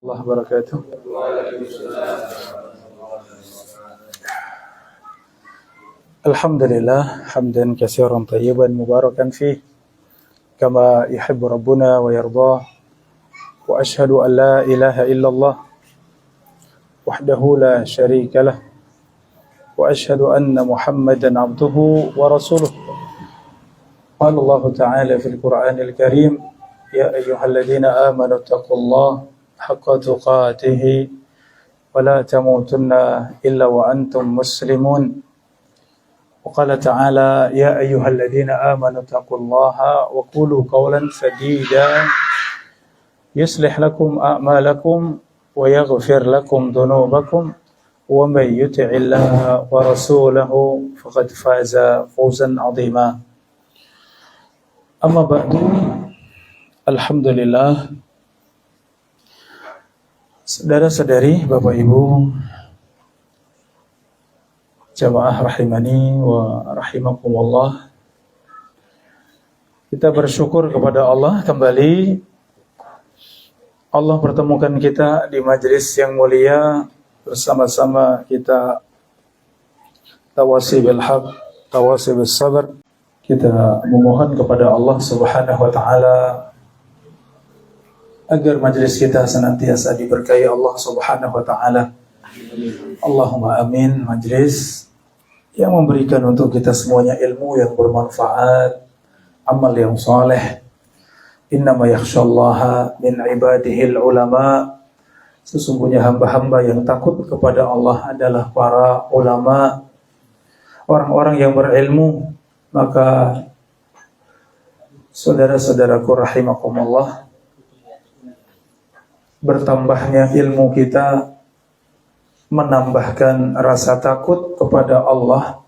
الله وبركاته. الحمد لله حمدا كثيرا طيبا مباركا فيه كما يحب ربنا ويرضاه، وأشهد أن لا إله إلا الله وحده لا شريك له، وأشهد أن محمدا عبده ورسوله. قال الله تعالى في القرآن الكريم: يا أيها الذين آمنوا اتقوا الله حق تقاته ولا تموتن إلا وأنتم مسلمون. وقال تعالى: يا أيها الذين آمنوا اتقوا الله وقولوا قولا سديدا يصلح لكم أعمالكم ويغفر لكم ذنوبكم ومن يطع الله ورسوله فقد فاز فوزا عظيما. Amma ba'du, alhamdulillah, saudara-saudari, Bapak Ibu, jamaah rahimani wa rahimakumullah. Kita bersyukur kepada Allah kembali. Allah pertemukan kita di majelis yang mulia, bersama-sama kita tawasi bil haq, tawasi bis sabr. Kita memohon kepada Allah Subhanahu wa taala agar majelis kita senantiasa diberkahi Allah Subhanahu wa taala. Allahumma amin. Majelis yang memberikan untuk kita semuanya ilmu yang bermanfaat, amal yang saleh. Innama yakhsyallaha min ibadihil ulama. Sesungguhnya hamba-hamba yang takut kepada Allah adalah para ulama, orang-orang yang berilmu. Maka saudara-saudaraku rahimakumullah, bertambahnya ilmu kita menambahkan rasa takut kepada Allah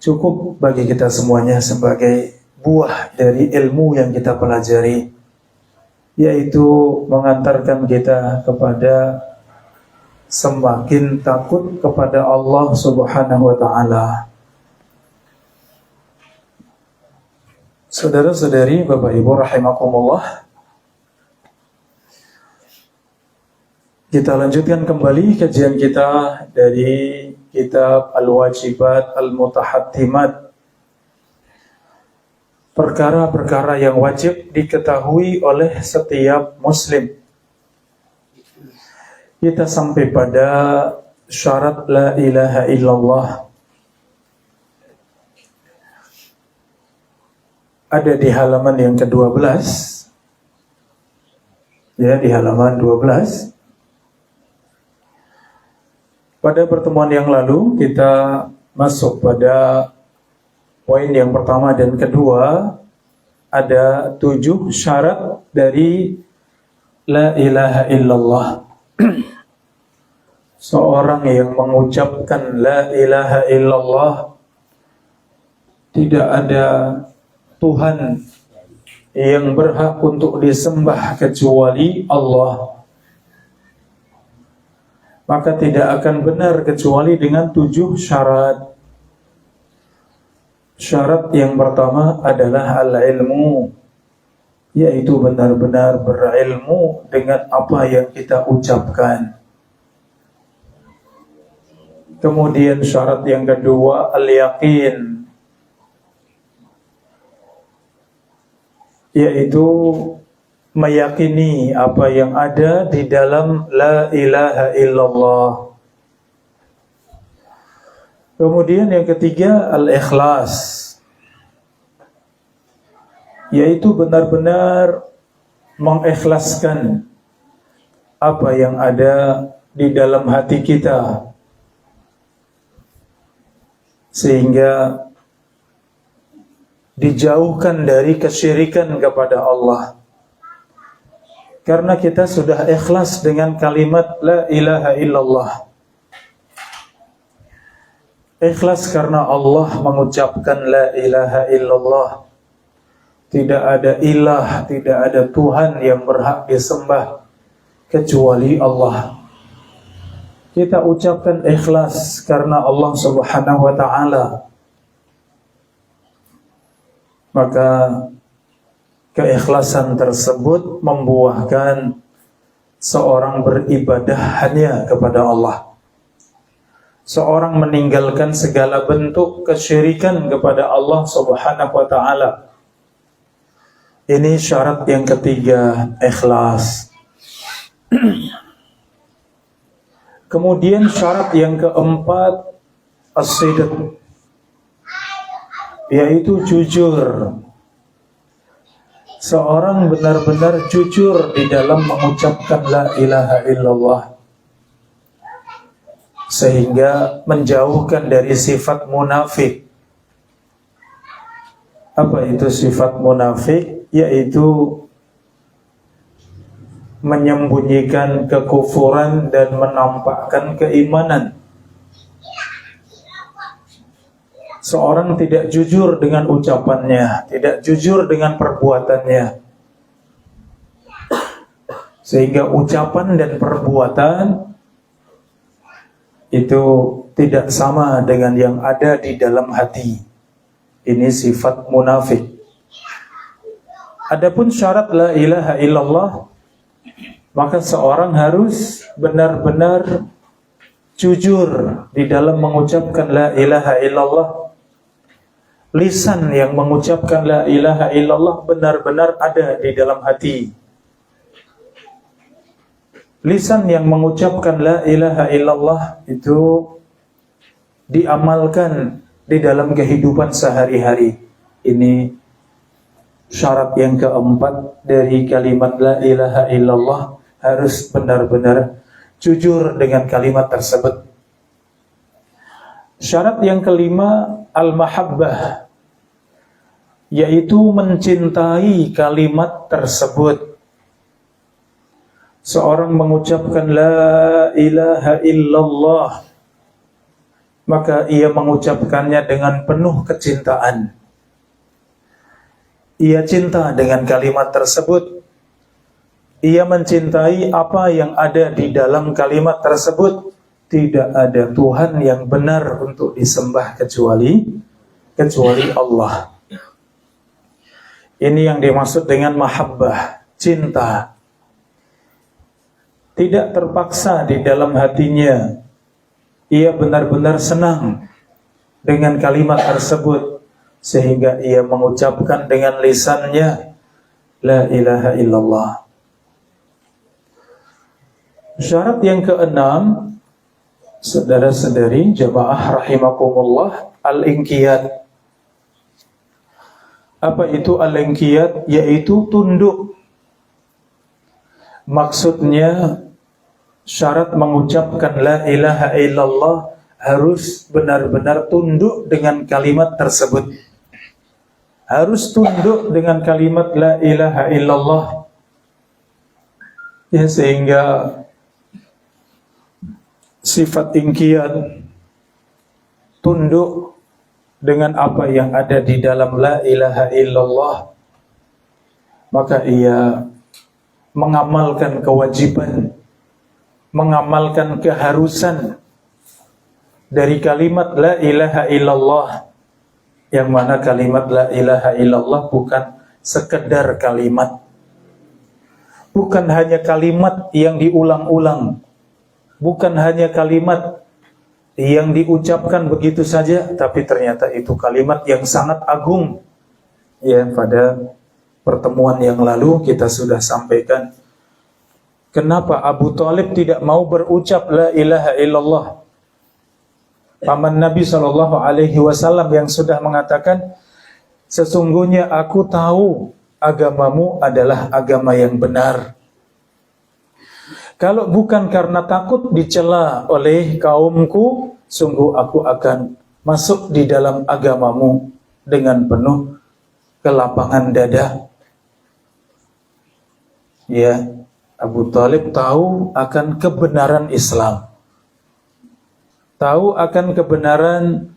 cukup bagi kita semuanya sebagai buah dari ilmu yang kita pelajari, yaitu mengantarkan kita kepada semakin takut kepada Allah Subhanahu wa taala. Saudara-saudari, Bapak Ibu rahimakumullah, kita lanjutkan kembali kajian kita dari kitab Al-Wajibat Al-Mutahattimat, perkara-perkara yang wajib diketahui oleh setiap muslim. Kita sampai pada syarat la ilaha illallah. Ada di halaman yang ke-12. Ya, di halaman 12. Pada pertemuan yang lalu kita masuk pada poin yang pertama dan kedua. Ada 7 syarat dari la ilaha illallah. Seorang yang mengucapkan la ilaha illallah, tidak ada Tuhan yang berhak untuk disembah kecuali Allah, maka tidak akan benar kecuali dengan 7 syarat. Syarat yang pertama adalah al-ilmu, yaitu benar-benar berilmu dengan apa yang kita ucapkan. Kemudian syarat yang kedua al-yaqin, yaitu meyakini apa yang ada di dalam la ilaha illallah. Kemudian yang ketiga al-ikhlas, yaitu benar-benar mengikhlaskan apa yang ada di dalam hati kita, sehingga dijauhkan dari kesyirikan kepada Allah. Karena kita sudah ikhlas dengan kalimat la ilaha illallah. Ikhlas karena Allah mengucapkan la ilaha illallah. Tidak ada ilah, tidak ada Tuhan yang berhak disembah kecuali Allah. Kita ucapkan ikhlas karena Allah Subhanahu wa taala. Maka keikhlasan tersebut membuahkan seorang beribadah hanya kepada Allah. Seorang meninggalkan segala bentuk kesyirikan kepada Allah Subhanahu wa ta'ala. Ini syarat yang ketiga, ikhlas. Kemudian syarat yang keempat, as-sidq, yaitu jujur. Seorang benar-benar jujur di dalam mengucapkan la ilaha illallah, sehingga menjauhkan dari sifat munafik. Apa itu sifat munafik? Yaitu menyembunyikan kekufuran dan menampakkan keimanan. Seorang tidak jujur dengan ucapannya, tidak jujur dengan perbuatannya, sehingga ucapan dan perbuatan itu tidak sama dengan yang ada di dalam hati. Ini sifat munafik. Adapun syarat la ilaha illallah, maka seorang harus benar-benar jujur di dalam mengucapkan la ilaha illallah. Lisan yang mengucapkan la ilaha illallah benar-benar ada di dalam hati. Lisan yang mengucapkan la ilaha illallah itu diamalkan di dalam kehidupan sehari-hari. Ini syarat yang keempat dari kalimat la ilaha illallah, harus benar-benar jujur dengan kalimat tersebut. Syarat yang kelima, al-mahabbah, yaitu mencintai kalimat tersebut. Seorang mengucapkan la ilaha illallah, maka ia mengucapkannya dengan penuh kecintaan. Ia cinta dengan kalimat tersebut. Ia mencintai apa yang ada di dalam kalimat tersebut. Tidak ada Tuhan yang benar untuk disembah kecuali Allah. Ini yang dimaksud dengan mahabbah, cinta. Tidak terpaksa di dalam hatinya. Ia benar-benar senang dengan kalimat tersebut, sehingga ia mengucapkan dengan lisannya la ilaha illallah. Syarat yang keenam, saudara-saudari jamaah rahimakumullah, al-inqiyad. Apa itu al-inqiyad? Yaitu tunduk. Maksudnya syarat mengucapkan la ilaha illallah harus benar-benar tunduk dengan kalimat tersebut. Harus tunduk dengan kalimat la ilaha illallah. Ya, sehingga sifat inqiyad, tunduk dengan apa yang ada di dalam la ilaha illallah, maka ia mengamalkan kewajiban, mengamalkan keharusan dari kalimat la ilaha illallah, yang mana kalimat la ilaha illallah bukan sekedar kalimat, bukan hanya kalimat yang diulang-ulang, bukan hanya kalimat yang diucapkan begitu saja, tapi ternyata itu kalimat yang sangat agung. Ya, pada pertemuan yang lalu kita sudah sampaikan kenapa Abu Thalib tidak mau berucap la ilaha illallah. Paman Nabi SAW yang sudah mengatakan, sesungguhnya aku tahu agamamu adalah agama yang benar. Kalau bukan karena takut dicela oleh kaumku, sungguh aku akan masuk di dalam agamamu dengan penuh kelapangan dada. Ya, Abu Thalib tahu akan kebenaran Islam, tahu akan kebenaran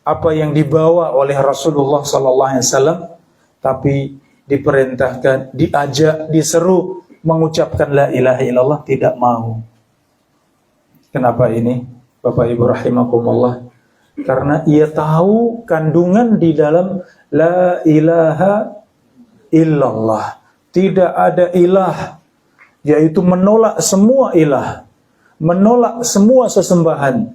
apa yang dibawa oleh Rasulullah SAW, tapi diperintahkan, diajak, diseru mengucapkan la ilaha illallah, tidak mau. Kenapa ini, Bapak Ibu rahimakumullah? Karena ia tahu kandungan di dalam la ilaha illallah. Tidak ada ilah yaitu menolak semua ilah, menolak semua sesembahan,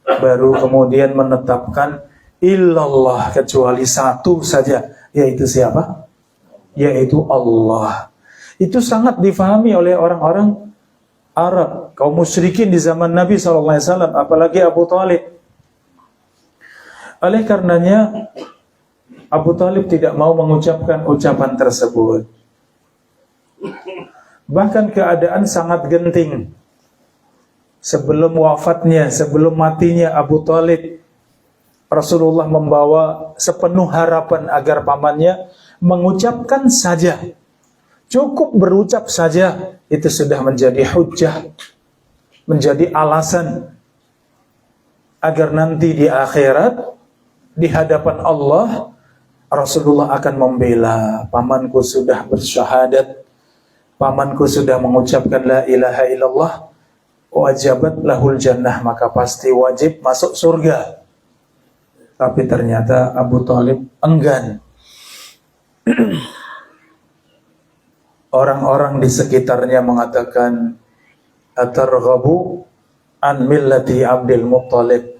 baru kemudian menetapkan illallah, kecuali satu saja, yaitu siapa? Yaitu Allah. Itu sangat difahami oleh orang-orang Arab, kaum musyrikin di zaman Nabi SAW, apalagi Abu Thalib. Oleh karenanya Abu Thalib tidak mau mengucapkan ucapan tersebut. Bahkan keadaan sangat genting. Sebelum wafatnya, sebelum matinya Abu Thalib, Rasulullah membawa sepenuh harapan agar pamannya mengucapkan saja. Cukup berucap saja, itu sudah menjadi hujjah, menjadi alasan agar nanti di akhirat, di hadapan Allah, Rasulullah akan membela, pamanku sudah bersyahadat, pamanku sudah mengucapkan la ilaha illallah, wajabat lahul jannah, maka pasti wajib masuk surga. Tapi ternyata Abu Thalib enggan. Orang-orang di sekitarnya mengatakan, atarghabu an millati Abdul Muttalib.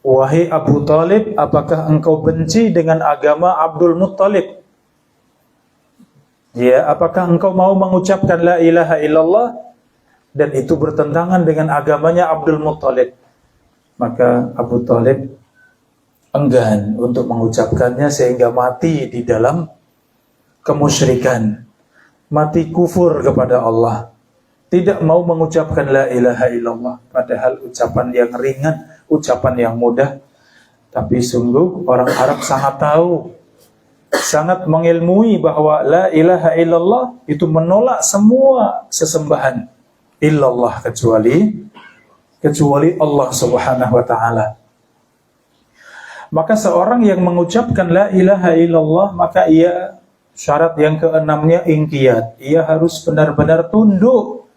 Wahai Abu Thalib, apakah engkau benci dengan agama Abdul Muttalib? Ya, apakah engkau mau mengucapkan la ilaha illallah dan itu bertentangan dengan agamanya Abdul Muttalib? Maka Abu Thalib enggan untuk mengucapkannya sehingga mati di dalam kemusyrikan, mati kufur kepada Allah, tidak mau mengucapkan la ilaha illallah, padahal ucapan yang ringan, ucapan yang mudah. Tapi sungguh orang Arab sangat tahu, sangat mengilmui bahwa la ilaha illallah itu menolak semua sesembahan illallah, kecuali Allah Subhanahu wa taala. Maka seorang yang mengucapkan la ilaha illallah, maka ia, syarat yang keenamnya inqiyad, ia harus benar-benar tunduk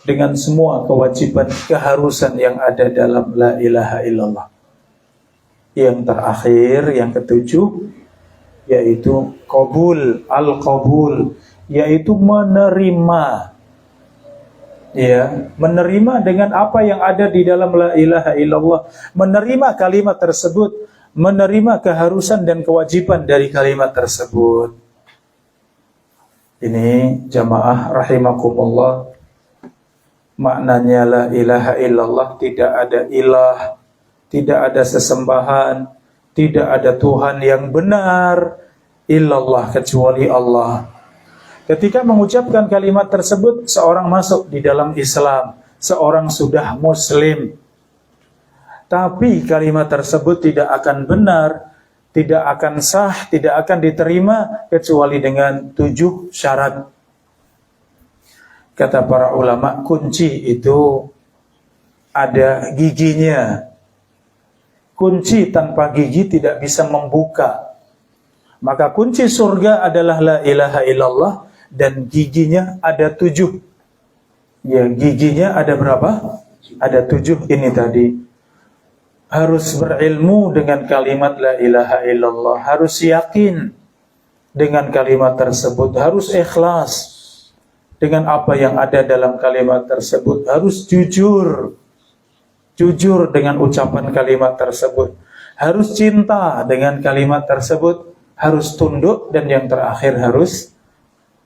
dengan semua kewajiban, keharusan yang ada dalam la ilaha illallah. Yang terakhir, yang ketujuh, yaitu qabul, al-qabul, yaitu menerima. Ya, menerima dengan apa yang ada di dalam la ilaha illallah, menerima kalimat tersebut, menerima keharusan dan kewajiban dari kalimat tersebut. Ini jamaah rahimakumullah, maknanya la ilaha illallah, tidak ada ilah, tidak ada sesembahan, tidak ada Tuhan yang benar illallah, kecuali Allah. Ketika mengucapkan kalimat tersebut, seorang masuk di dalam Islam, seorang sudah muslim. Tapi kalimat tersebut tidak akan benar, tidak akan sah, tidak akan diterima kecuali dengan 7 syarat. Kata para ulama, kunci itu ada giginya. Kunci tanpa gigi tidak bisa membuka. Maka kunci surga adalah la ilaha illallah, dan giginya ada 7. Ya, giginya ada berapa? Ada 7 ini tadi. Harus berilmu dengan kalimat la ilaha illallah, harus yakin dengan kalimat tersebut, harus ikhlas dengan apa yang ada dalam kalimat tersebut, harus jujur dengan ucapan kalimat tersebut, harus cinta dengan kalimat tersebut, harus tunduk, dan yang terakhir harus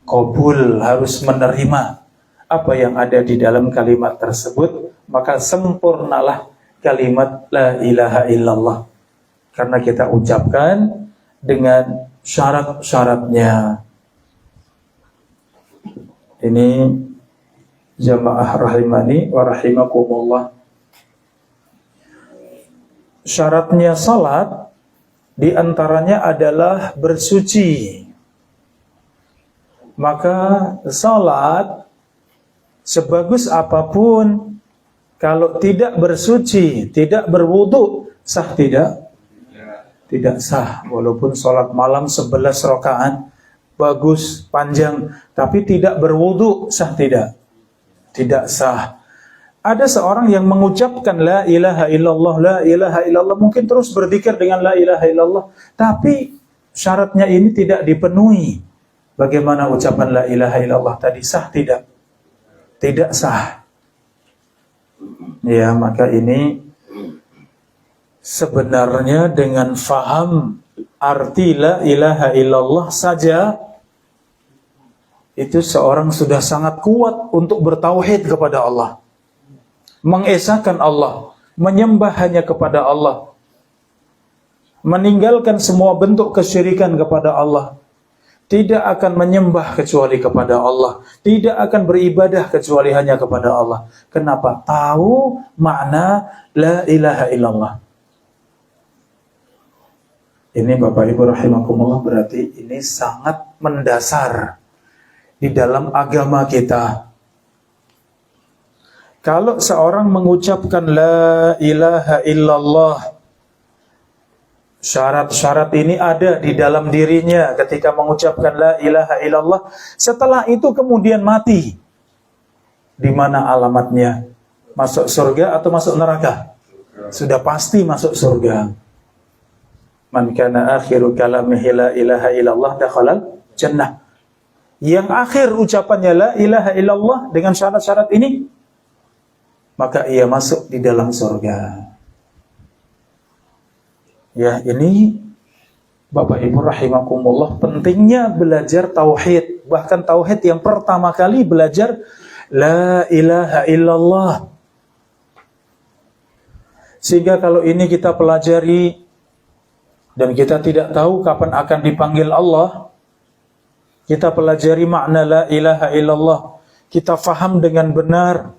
qabul, harus menerima apa yang ada di dalam kalimat tersebut. Maka sempurnalah kalimat la ilaha illallah, karena kita ucapkan dengan syarat-syaratnya. Ini jamaah rahimani wa rahimakumullah. Syaratnya salat diantaranya adalah bersuci. Maka salat sebagus apapun, kalau tidak bersuci, tidak berwudu, sah tidak? Tidak sah. Walaupun sholat malam 11 rakaat, bagus, panjang, tapi tidak berwudu, sah tidak? Tidak sah. Ada seorang yang mengucapkan la ilaha illallah, la ilaha illallah, mungkin terus berzikir dengan la ilaha illallah, tapi syaratnya ini tidak dipenuhi. Bagaimana ucapan la ilaha illallah tadi, sah tidak? Tidak sah. Ya, maka ini sebenarnya dengan faham arti la ilaha illallah saja, itu seorang sudah sangat kuat untuk bertauhid kepada Allah, mengesahkan Allah, menyembah hanya kepada Allah, meninggalkan semua bentuk kesyirikan kepada Allah, tidak akan menyembah kecuali kepada Allah, tidak akan beribadah kecuali hanya kepada Allah. Kenapa? Tahu makna la ilaha illallah. Ini Bapak Ibu rahimakumullah, berarti ini sangat mendasar di dalam agama kita. Kalau seorang mengucapkan la ilaha illallah, syarat-syarat ini ada di dalam dirinya ketika mengucapkan la ilaha illallah. Setelah itu kemudian mati, di mana alamatnya? Masuk surga atau masuk neraka? Sudah pasti masuk surga. Man kana akhiru kalamihi la ilaha illallah dakhalal jannah. Yang akhir ucapannya la ilaha illallah dengan syarat-syarat ini, maka ia masuk di dalam surga. Ya, ini Bapak Ibu rahimakumullah, pentingnya belajar tauhid. Bahkan tauhid yang pertama kali belajar la ilaha illallah. Sehingga kalau ini kita pelajari dan kita tidak tahu kapan akan dipanggil Allah, kita pelajari makna la ilaha illallah, kita faham dengan benar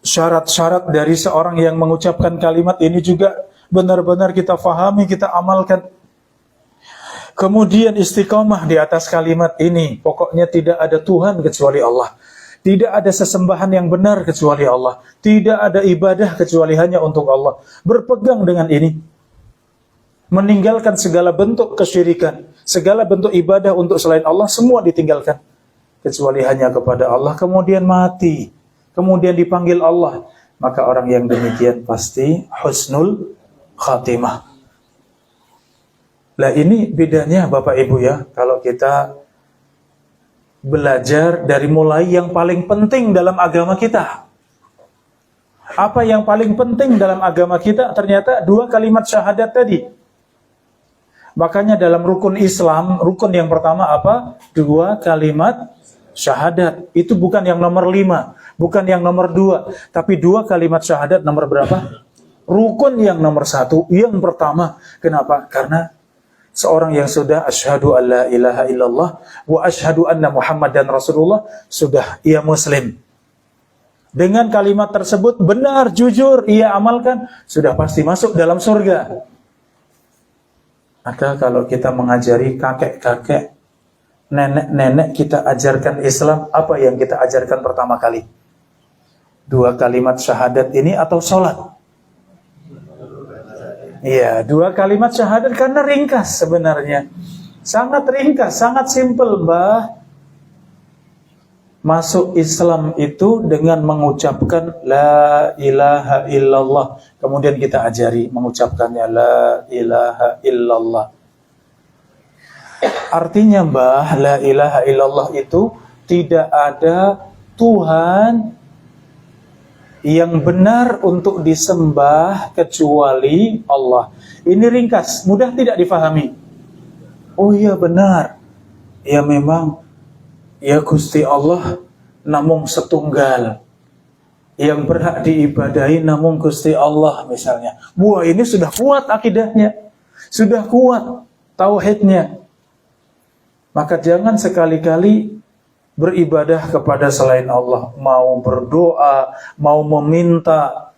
syarat-syarat dari seorang yang mengucapkan kalimat ini juga benar-benar kita fahami, kita amalkan. Kemudian istiqomah di atas kalimat ini. Pokoknya tidak ada Tuhan kecuali Allah, tidak ada sesembahan yang benar kecuali Allah, tidak ada ibadah kecuali hanya untuk Allah. Berpegang dengan ini, meninggalkan segala bentuk kesyirikan, segala bentuk ibadah untuk selain Allah, semua ditinggalkan kecuali hanya kepada Allah. Kemudian mati, kemudian dipanggil Allah, maka orang yang demikian pasti husnul khatimah. Lah ini bedanya Bapak Ibu ya, kalau kita belajar dari mulai yang paling penting dalam agama kita. Apa yang paling penting dalam agama kita? Ternyata 2 kalimat syahadat tadi. Makanya dalam rukun Islam, rukun yang pertama apa? 2 kalimat syahadat. Itu bukan yang nomor 5, bukan yang nomor 2, tapi 2 kalimat syahadat nomor berapa? Rukun yang nomor 1, yang pertama. Kenapa? Karena seorang yang sudah asyhadu alla ilaha illallah wa asyhadu anna Muhammadan Rasulullah, sudah ia muslim. Dengan kalimat tersebut benar, jujur, ia amalkan, sudah pasti masuk dalam surga. Maka kalau kita mengajari kakek-kakek, nenek-nenek, kita ajarkan Islam, apa yang kita ajarkan pertama kali? 2 kalimat syahadat ini atau sholat? Iya, 2 kalimat syahadat, karena ringkas sebenarnya. Sangat ringkas, sangat simpel, Mbah. Masuk Islam itu dengan mengucapkan la ilaha illallah. Kemudian kita ajari mengucapkannya la ilaha illallah. Artinya, Mbah, la ilaha illallah itu tidak ada Tuhan yang benar untuk disembah kecuali Allah. Ini ringkas, mudah tidak difahami? Oh iya benar, ya memang, ya Gusti Allah namung setunggal, yang berhak diibadahi namung Gusti Allah misalnya. Wah, ini sudah kuat akidahnya, sudah kuat tauhidnya. Maka jangan sekali-kali beribadah kepada selain Allah, mau berdoa, mau meminta,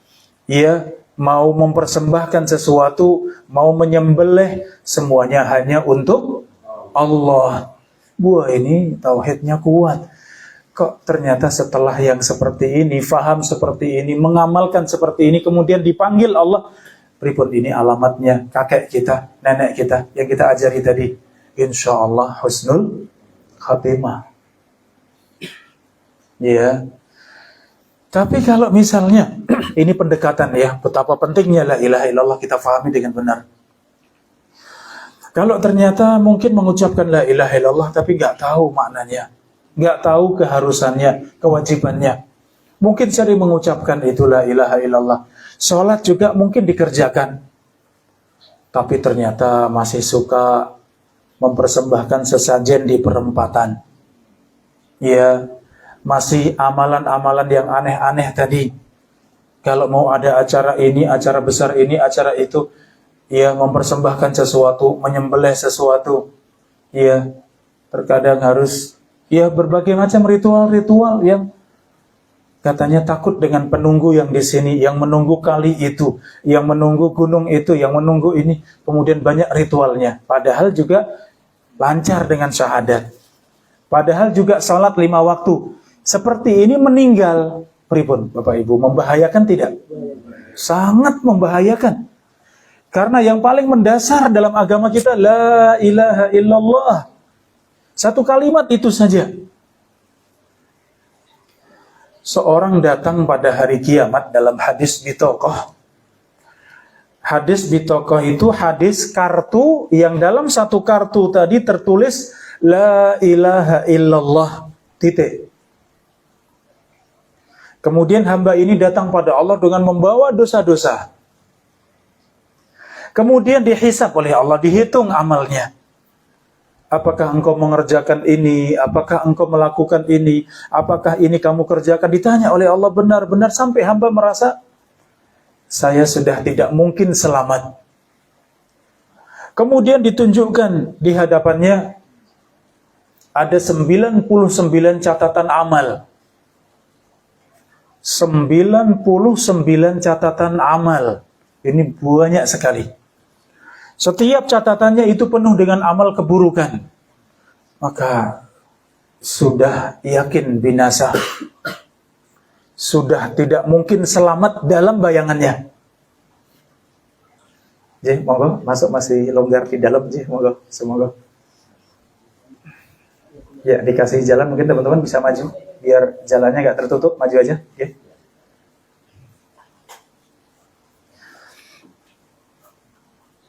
ya, mau mempersembahkan sesuatu, mau menyembelih, semuanya hanya untuk Allah. Wah, ini tauhidnya kuat. Kok ternyata setelah yang seperti ini, faham seperti ini, mengamalkan seperti ini, kemudian dipanggil Allah, pripun ini alamatnya? Kakek kita, nenek kita, yang kita ajari tadi, insya Allah husnul khatimah. Ya. Tapi kalau misalnya ini pendekatan ya, betapa pentingnya la ilaha illallah kita fahami dengan benar. Kalau ternyata mungkin mengucapkan la ilaha illallah tapi nggak tahu maknanya, nggak tahu keharusannya, kewajibannya. Mungkin sering mengucapkan itu la ilaha illallah. Sholat juga mungkin dikerjakan, tapi ternyata masih suka mempersembahkan sesajen di perempatan. Ya, masih amalan-amalan yang aneh-aneh tadi. Kalau mau ada acara ini, acara besar ini, acara itu, ya mempersembahkan sesuatu, menyembelih sesuatu. Ya, terkadang harus ya berbagai macam ritual-ritual yang katanya takut dengan penunggu yang di sini, yang menunggu kali itu, yang menunggu gunung itu, yang menunggu ini, kemudian banyak ritualnya. Padahal juga lancar dengan syahadat. Padahal juga salat 5 waktu. Seperti ini meninggal, pripun Bapak Ibu, membahayakan tidak? Sangat membahayakan. Karena yang paling mendasar dalam agama kita la ilaha illallah. Satu kalimat itu saja. Seorang datang pada hari kiamat dalam hadis bitokoh. Hadis bitokoh itu hadis kartu yang dalam satu kartu tadi tertulis la ilaha illallah, titik. Kemudian hamba ini datang pada Allah dengan membawa dosa-dosa. Kemudian dihisab oleh Allah, dihitung amalnya. Apakah engkau mengerjakan ini? Apakah engkau melakukan ini? Apakah ini kamu kerjakan? Ditanya oleh Allah benar-benar sampai hamba merasa saya sudah tidak mungkin selamat. Kemudian ditunjukkan di hadapannya ada 99 catatan amal. 99 catatan amal. Ini banyak sekali. Setiap catatannya itu penuh dengan amal keburukan. Maka sudah yakin binasa. Sudah tidak mungkin selamat dalam bayangannya. Jadi, monggo masuk masih longgar di dalam, jadi monggo, semoga. Ya, dikasih jalan mungkin teman-teman bisa maju biar jalannya nggak tertutup, maju aja, ya.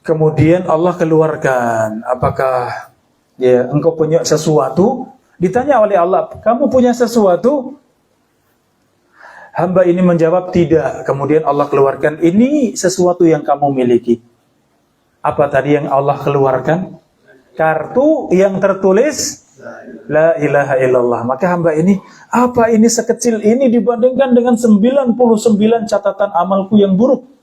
Kemudian Allah keluarkan, apakah ya engkau punya sesuatu? Ditanya oleh Allah, kamu punya sesuatu? Hamba ini menjawab tidak. Kemudian Allah keluarkan, ini sesuatu yang kamu miliki. Apa tadi yang Allah keluarkan? Kartu yang tertulis la ilaha illallah. Maka hamba ini, apa ini sekecil ini dibandingkan dengan 99 catatan amalku yang buruk?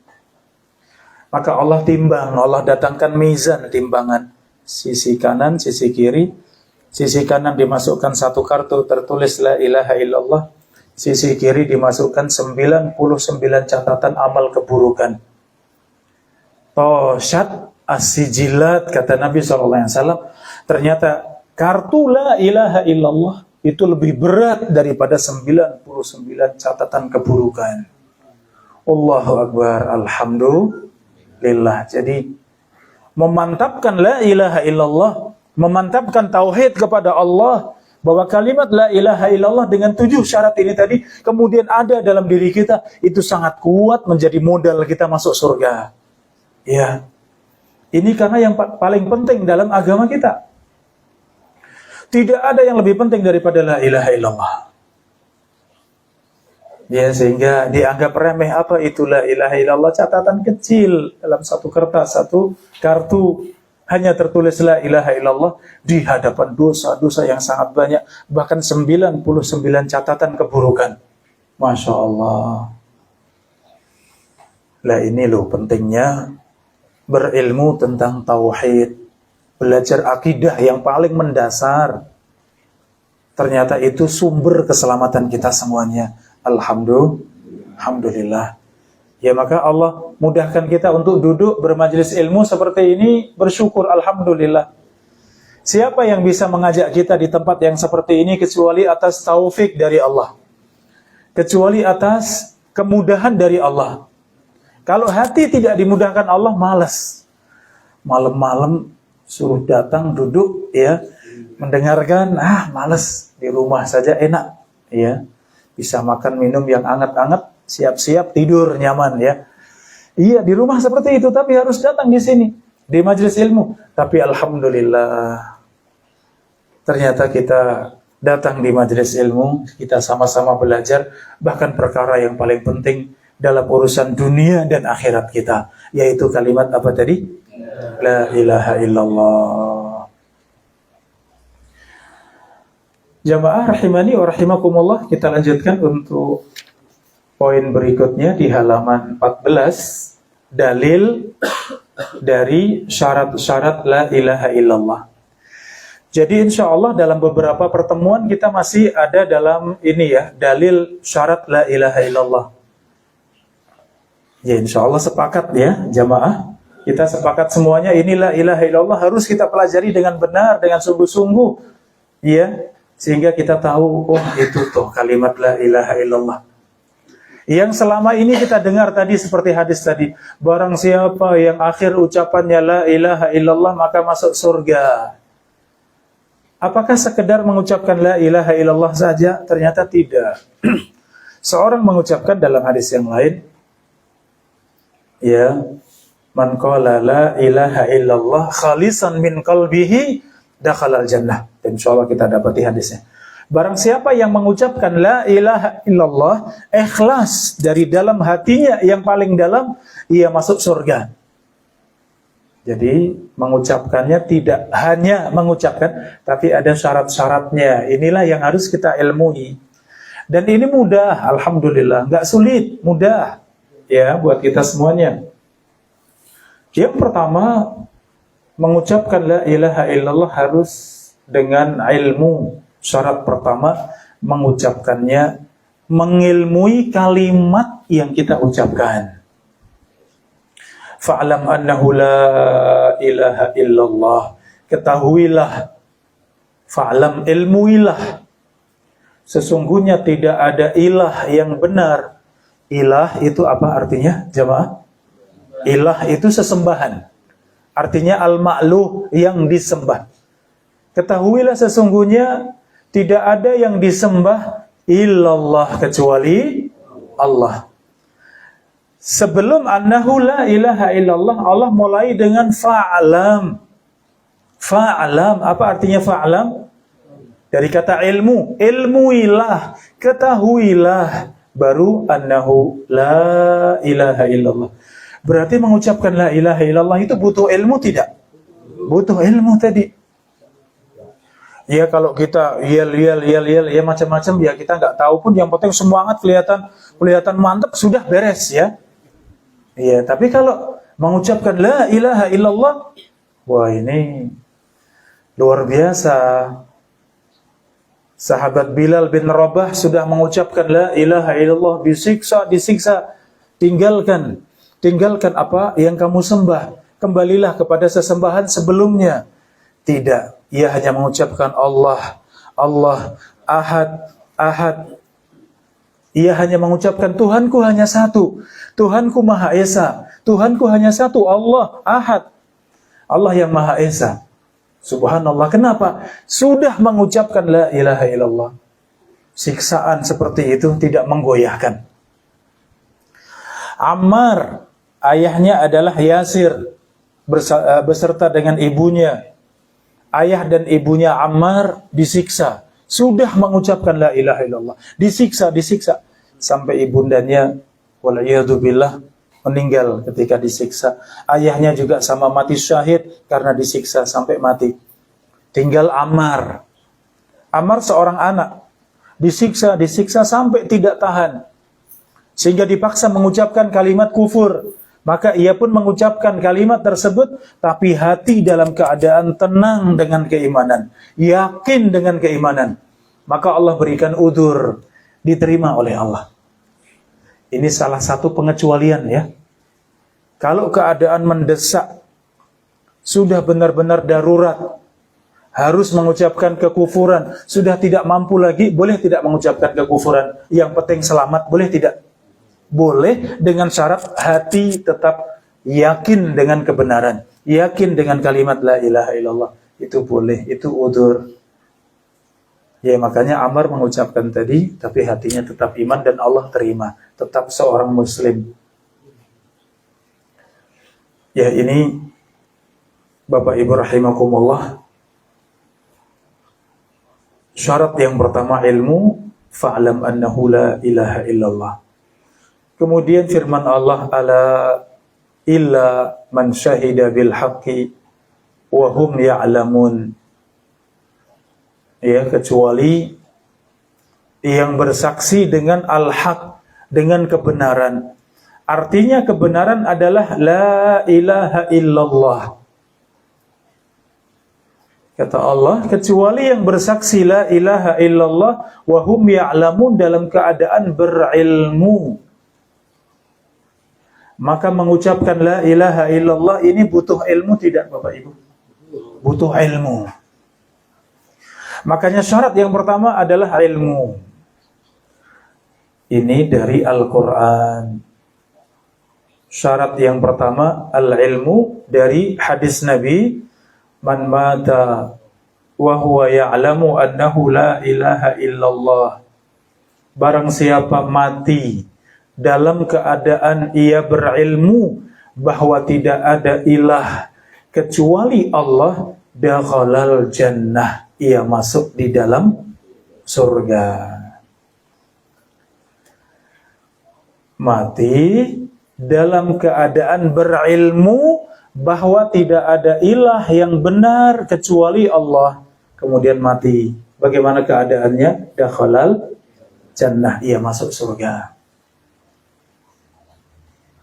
Maka Allah timbang, Allah datangkan mizan, timbangan. Sisi kanan, sisi kiri. Sisi kanan dimasukkan satu kartu tertulis la ilaha illallah. Sisi kiri dimasukkan 99 catatan amal keburukan. Tosyat as-sijilat, kata Nabi SAW. Ternyata kartu la ilaha illallah itu lebih berat daripada 99 catatan keburukan. Allahu Akbar, alhamdulillah. Jadi memantapkan la ilaha illallah, memantapkan tauhid kepada Allah, bahwa kalimat la ilaha illallah dengan 7 syarat ini tadi kemudian ada dalam diri kita, itu sangat kuat menjadi modal kita masuk surga. Ya. Ini karena yang paling penting dalam agama kita. Tidak ada yang lebih penting daripada la ilaha illallah. Ya, sehingga dianggap remeh. Apa itu la ilaha illallah? Catatan kecil dalam satu kertas, satu kartu, hanya tertulis la ilaha illallah di hadapan dosa-dosa yang sangat banyak, bahkan 99 catatan keburukan. Masya Allah. Lah ini loh pentingnya berilmu tentang tauhid, belajar akidah yang paling mendasar. Ternyata itu sumber keselamatan kita semuanya. Alhamdulillah. Ya, maka Allah mudahkan kita untuk duduk bermajelis ilmu seperti ini, bersyukur, alhamdulillah. Siapa yang bisa mengajak kita di tempat yang seperti ini kecuali atas taufik dari Allah, kecuali atas kemudahan dari Allah. Kalau hati tidak dimudahkan Allah, malas. Malam-malam suruh datang duduk, ya, mendengarkan, malas, di rumah saja enak, ya, bisa makan minum yang anget-anget, siap-siap tidur nyaman, ya. Iya, di rumah seperti itu, tapi harus datang di sini. di majelis ilmu. Tapi alhamdulillah, ternyata kita datang di majelis ilmu, kita sama-sama belajar, bahkan perkara yang paling penting dalam urusan dunia dan akhirat kita, yaitu kalimat apa tadi? La ilaha illallah. Jamaah rahimani wa rahimakumullah, kita lanjutkan untuk poin berikutnya di halaman 14, dalil dari syarat-syarat la ilaha illallah. Jadi insya Allah dalam beberapa pertemuan kita masih ada dalam ini ya, dalil syarat la ilaha illallah. Ya insya Allah sepakat ya jamaah, kita sepakat semuanya ini la ilaha illallah harus kita pelajari dengan benar, dengan sungguh-sungguh, ya, sehingga kita tahu, oh itu tuh kalimat la ilaha illallah. Yang selama ini kita dengar tadi seperti hadis tadi, barang siapa yang akhir ucapannya la ilaha illallah maka masuk surga. Apakah sekedar mengucapkan la ilaha illallah saja? Ternyata tidak. Seorang mengucapkan dalam hadis yang lain, ya, man qala la ilaha illallah khalisan min qalbihi dakhalal jannah. Dan insyaallah kita dapati hadisnya. Barang siapa yang mengucapkan la ilaha illallah ikhlas dari dalam hatinya yang paling dalam, ia masuk surga. Jadi mengucapkannya tidak hanya mengucapkan, tapi ada syarat-syaratnya. Inilah yang harus kita ilmui. Dan ini mudah, alhamdulillah, nggak sulit, mudah ya buat kita semuanya. Yang pertama, mengucapkan la ilaha illallah harus dengan ilmu. Syarat pertama, mengucapkannya mengilmui kalimat yang kita ucapkan. Fa'lam annahu la ilaha illallah. Ketahuilah, fa'lam, ilmuilah, sesungguhnya tidak ada ilah yang benar. Ilah itu apa artinya jamaah? Ilah itu sesembahan. Artinya al-ma'luh, yang disembah. Ketahuilah sesungguhnya tidak ada yang disembah illallah, kecuali Allah. Sebelum annahu la ilaha illallah, Allah mulai dengan fa'lam. Fa'lam, apa artinya fa'lam? Dari kata ilmu, ilmuilah, ketahuilah, baru annahu la ilaha illallah. Berarti mengucapkan la ilaha illallah itu butuh ilmu tidak? Butuh ilmu tadi. Ya kalau kita yel ya macam-macam ya kita nggak tahu pun, yang penting semangat, kelihatan mantap, sudah beres ya. Iya, tapi kalau mengucapkan la ilaha illallah, wah ini luar biasa. Sahabat Bilal bin Rabah sudah mengucapkan la ilaha illallah, disiksa. Tinggalkan apa yang kamu sembah, kembalilah kepada sesembahan sebelumnya. Tidak, ia hanya mengucapkan Allah, Ahad. Ia hanya mengucapkan Tuhanku hanya satu, Tuhanku Maha Esa, Tuhanku hanya satu, Allah, Ahad. Allah yang Maha Esa. Subhanallah, kenapa? Sudah mengucapkan la ilaha illallah. Siksaan seperti itu tidak menggoyahkan. Ammar, ayahnya adalah Yasir, beserta dengan ibunya. Ayah dan ibunya Ammar disiksa. Sudah mengucapkan la ilaha illallah. Disiksa. Sampai ibundanya, wal'iyadzubillah, meninggal ketika disiksa. Ayahnya juga sama mati syahid karena disiksa sampai mati. Tinggal Ammar. Ammar seorang anak. Disiksa sampai tidak tahan. Sehingga dipaksa mengucapkan kalimat kufur. Maka ia pun mengucapkan kalimat tersebut, tapi hati dalam keadaan tenang dengan keimanan, yakin dengan keimanan. Maka Allah berikan udzur, diterima oleh Allah. Ini salah satu pengecualian ya. Kalau keadaan mendesak, sudah benar-benar darurat, harus mengucapkan kekufuran, sudah tidak mampu lagi, boleh tidak mengucapkan kekufuran. Yang penting selamat, boleh tidak? Boleh, dengan syarat hati tetap yakin dengan kebenaran, yakin dengan kalimat la ilaha illallah. Itu boleh, itu udzur. Ya makanya Ammar mengucapkan tadi, tapi hatinya tetap iman dan Allah terima, tetap seorang muslim. Ya ini Bapak Ibu rahimakumullah, syarat yang pertama ilmu, fa'lam annahu la ilaha illallah. Kemudian firman Allah, ala illa man syahida bil haqqi wa hum ya'lamun. Ya, kecuali yang bersaksi dengan al-haq, dengan kebenaran. Artinya kebenaran adalah la ilaha illallah. Kata Allah, kecuali yang bersaksi la ilaha illallah wa hum ya'lamun, dalam keadaan berilmu. Maka mengucapkan la ilaha illallah ini butuh ilmu tidak Bapak Ibu? Butuh ilmu. Makanya syarat yang pertama adalah ilmu. Ini dari Al-Quran. Syarat yang pertama al-ilmu dari hadis Nabi, man mata wa huwa ya'lamu annahu la ilaha illallah. Barang siapa mati dalam keadaan ia berilmu bahwa tidak ada ilah kecuali Allah, dakhalal jannah, ia masuk di dalam surga. Mati dalam keadaan berilmu bahwa tidak ada ilah yang benar kecuali Allah, kemudian mati. Bagaimana keadaannya? Dakhalal jannah, ia masuk surga.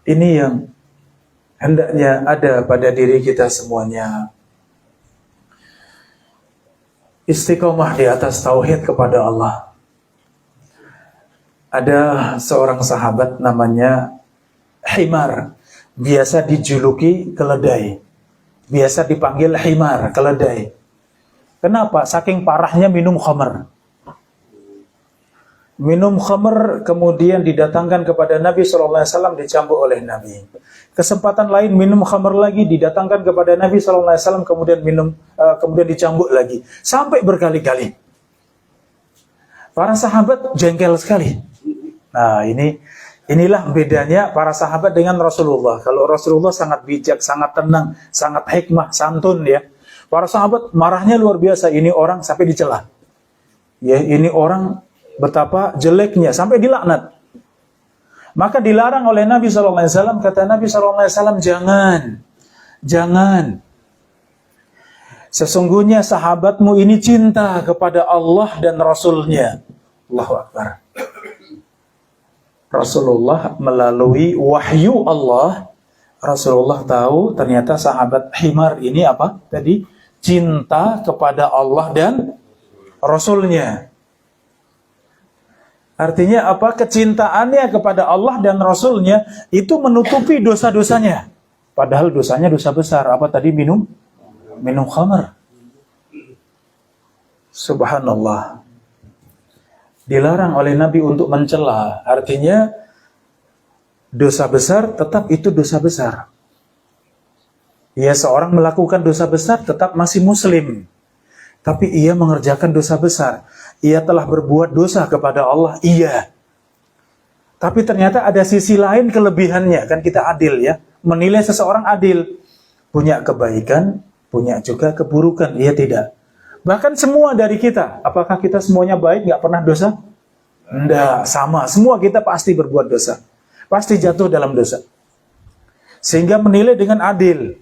Ini yang hendaknya ada pada diri kita semuanya. Istiqomah di atas tauhid kepada Allah. Ada seorang sahabat namanya Himar, biasa dijuluki keledai, biasa dipanggil Himar, keledai. Kenapa? Saking parahnya minum khamr. Minum khamr, kemudian didatangkan kepada Nabi SAW, dicambuk oleh Nabi. Kesempatan lain minum khamr lagi, didatangkan kepada Nabi SAW, kemudian kemudian dicambuk lagi, sampai berkali-kali. Para sahabat jengkel sekali. Nah, inilah bedanya para sahabat dengan Rasulullah. Kalau Rasulullah sangat bijak, sangat tenang, sangat hikmah, santun ya. Para sahabat marahnya luar biasa. Ini orang sampai dicela. Ya, ini orang betapa jeleknya sampai dilaknat. Maka dilarang oleh Nabi SAW. Kata Nabi SAW, jangan. Sesungguhnya sahabatmu ini cinta kepada Allah dan Rasulnya. Allahu Akbar. Rasulullah melalui wahyu Allah, Rasulullah tahu ternyata sahabat Himar ini apa? Tadi cinta kepada Allah dan Rasulnya. Artinya apa? Kecintaannya kepada Allah dan Rasulnya itu menutupi dosa-dosanya. Padahal dosanya dosa besar. Apa tadi? Minum khamar. Subhanallah. Dilarang oleh Nabi untuk mencela. Artinya dosa besar tetap itu dosa besar. Ya, seorang melakukan dosa besar tetap masih muslim. Tapi ia mengerjakan dosa besar. Ia telah berbuat dosa kepada Allah, iya. Tapi ternyata ada sisi lain kelebihannya. Kan kita adil ya. Menilai seseorang adil. Punya kebaikan, punya juga keburukan. Iya tidak. Bahkan semua dari kita. Apakah kita semuanya baik, gak pernah dosa? Enggak, sama. Semua kita pasti berbuat dosa. Pasti jatuh dalam dosa. Sehingga menilai dengan adil.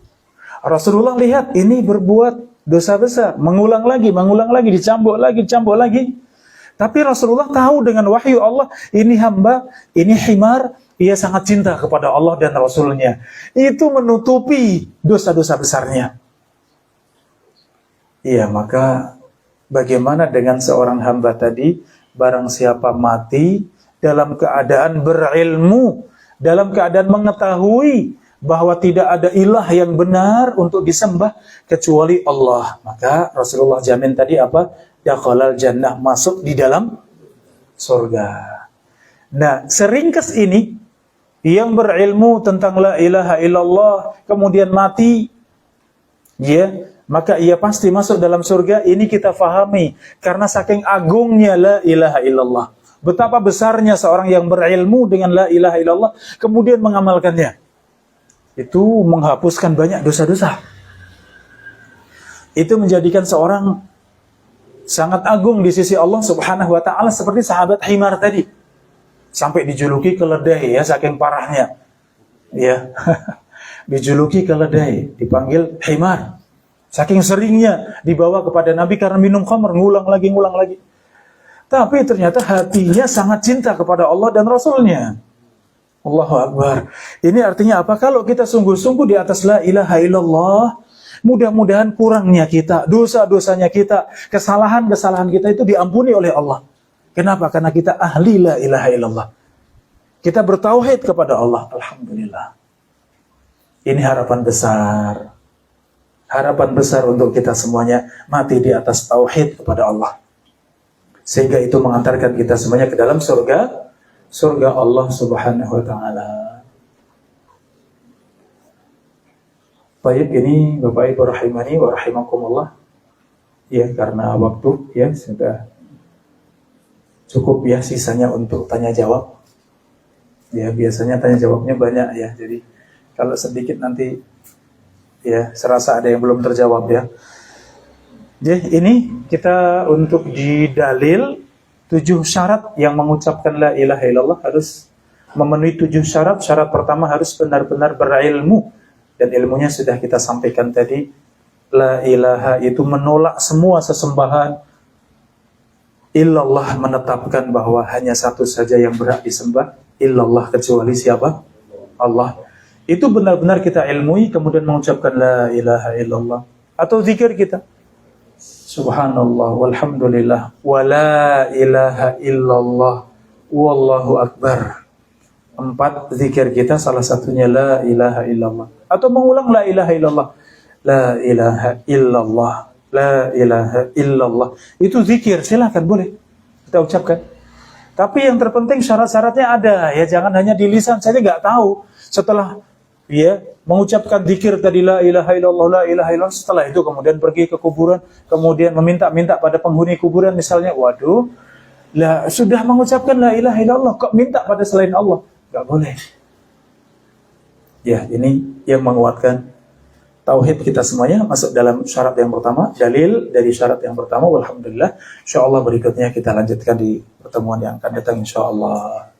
Rasulullah lihat, ini berbuat dosa besar. Mengulang lagi, dicambuk lagi. Tapi Rasulullah tahu dengan wahyu Allah, ini hamba, ini Himar, ia sangat cinta kepada Allah dan Rasulnya. Itu menutupi dosa-dosa besarnya. Iya, maka bagaimana dengan seorang hamba tadi? Barang siapa mati dalam keadaan berilmu, dalam keadaan mengetahui bahwa tidak ada ilah yang benar untuk disembah kecuali Allah, maka Rasulullah jamin tadi apa? Dakhalal jannah, masuk di dalam surga. Nah, seringkas ini yang berilmu tentang la ilaha illallah kemudian mati, ya, maka ia pasti masuk dalam surga. Ini kita fahami karena saking agungnya la ilaha illallah. Betapa besarnya seorang yang berilmu dengan la ilaha illallah kemudian mengamalkannya. Itu menghapuskan banyak dosa-dosa. itu menjadikan seorang sangat agung di sisi Allah Subhanahu wa taala, seperti sahabat Himar tadi. Sampai dijuluki keledai ya, saking parahnya. Ya. Dijuluki keledai, dipanggil Himar. Saking seringnya dibawa kepada Nabi karena minum khamr, ngulang lagi. Tapi ternyata hatinya sangat cinta kepada Allah dan Rasulnya. Allahu Akbar. Ini artinya apa? Kalau kita sungguh-sungguh di atas la ilaha illallah, mudah-mudahan kurangnya kita, dosa-dosanya kita, kesalahan-kesalahan kita itu diampuni oleh Allah. Kenapa? Karena kita ahli la ilaha illallah. Kita bertauhid kepada Allah. Alhamdulillah. Ini harapan besar. Harapan besar untuk kita semuanya mati di atas tauhid kepada Allah. Sehingga itu mengantarkan kita semuanya ke dalam surga Allah Subhanahu wa taala. Baik, ini Bapak Ibu rahimani wa rahimakumullah. Ya, karena waktu ya sudah cukup ya, sisanya untuk tanya jawab. Ya, biasanya tanya jawabnya banyak ya. Jadi kalau sedikit nanti ya serasa ada yang belum terjawab ya. Jadi ini kita untuk di dalil 7 syarat yang mengucapkan la ilaha illallah harus memenuhi 7 syarat. Syarat pertama harus benar-benar berilmu, dan ilmunya sudah kita sampaikan tadi. La ilaha itu menolak semua sesembahan. Illallah menetapkan bahwa hanya satu saja yang berhak disembah, illallah, kecuali siapa? Allah. Itu benar-benar kita ilmui, kemudian mengucapkan la ilaha illallah. Atau zikir kita, subhanallah, walhamdulillah, wa la ilaha illallah, wallahu akbar. 4 zikir kita, salah satunya la ilaha illallah. Atau mengulang la ilaha illallah, la ilaha illallah, la ilaha illallah. Itu zikir, silakan, boleh kita ucapkan. Tapi yang terpenting syarat-syaratnya ada ya, jangan hanya di lisan saja nggak tahu. Setelah ya mengucapkan zikir tadi la ilaha illallah, la ilaha illallah, setelah itu kemudian pergi ke kuburan, kemudian meminta-minta pada penghuni kuburan misalnya, waduh, lah sudah mengucapkan la ilaha illallah kok minta pada selain Allah? Enggak boleh. Ya, ini yang menguatkan tauhid kita semuanya, masuk dalam syarat yang pertama, dalil dari syarat yang pertama. Alhamdulillah. Insyaallah berikutnya kita lanjutkan di pertemuan yang akan datang insyaallah.